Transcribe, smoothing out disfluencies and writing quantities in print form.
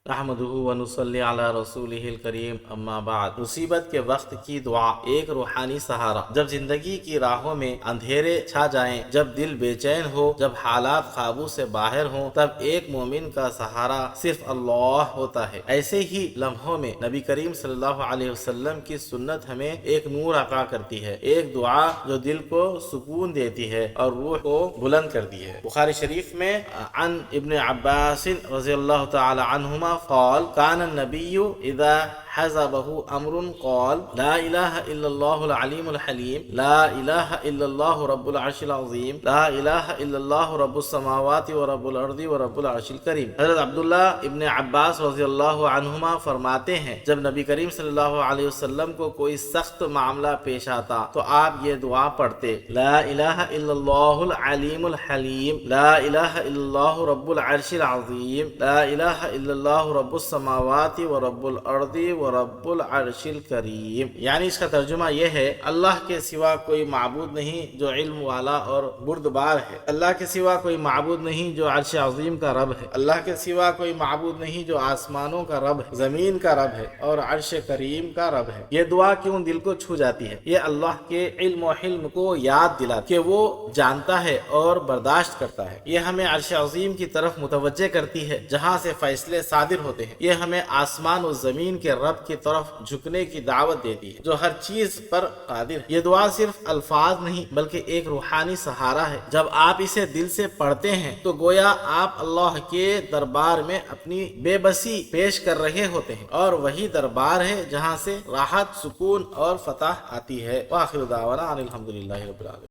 نحمدہ ونصلی علی رسولہ الکریم اما بعد۔ مصیبت کے وقت کی دعا، ایک روحانی سہارا۔ جب زندگی کی راہوں میں اندھیرے چھا جائیں، جب دل بے چین ہو، جب حالات قابو سے باہر ہوں، تب ایک مومن کا سہارا صرف اللہ ہوتا ہے۔ ایسے ہی لمحوں میں نبی کریم صلی اللہ علیہ وسلم کی سنت ہمیں ایک نور عطا کرتی ہے، ایک دعا جو دل کو سکون دیتی ہے اور روح کو بلند کرتی ہے۔ بخاری شریف میں عن ابن عباس رضی اللہ تعالی عنہما قال كان النبي اذا حزبه امر قال لا اله الا الله العليم الحليم لا اله الا الله رب العرش العظيم لا اله الا الله رب السماوات ورب الارض ورب العرش الكريم۔ حضرت عبداللہ ابن عباس رضی اللہ عنہما فرماتے ہیں، جب نبی کریم صلی اللہ علیہ وسلم کو کوئی سخت معاملہ پیش آتا تو آپ یہ دعا پڑھتے، لا الہ الا اللہ العلیم الحلیم لا الہ الا اللہ رب العرش العظیم لا الہ الا اللہ رب السماوات ورب الارض ورب العرش الکریم۔ یعنی اس کا ترجمہ یہ ہے، اللہ کے سوا کوئی معبود نہیں جو علم والا اور بردبار ہے، اللہ کے سوا کوئی معبود نہیں جو عرش عظیم کا رب ہے، اللہ کے سوا کوئی معبود نہیں جو آسمانوں کا رب ہے، زمین کا رب ہے اور عرش کریم کا رب ہے۔ یہ دعا کیوں دل کو چھو جاتی ہے؟ یہ اللہ کے علم و حلم کو یاد دلاتی کہ وہ جانتا ہے اور برداشت کرتا ہے۔ یہ ہمیں عرش عظیم کی طرف متوجہ کرتی ہے جہاں سے فیصلے صادر ہوتے ہیں۔ یہ ہمیں آسمان و زمین کے رب کی طرف جھکنے کی دعوت دیتی ہے جو ہر چیز پر قادر ہے۔ یہ دعا صرف الفاظ نہیں بلکہ ایک روحانی سہارا ہے۔ جب آپ اسے دل سے پڑھتے ہیں تو گویا آپ اللہ کے دربار میں اپنی بے بسی پیش کر رہے ہوتے ہیں، اور وہی دربار ہے جہاں سے راحت، سکون اور فتح آتی ہے۔ وآخر دعوانا ان الحمدللہ رب العالمین۔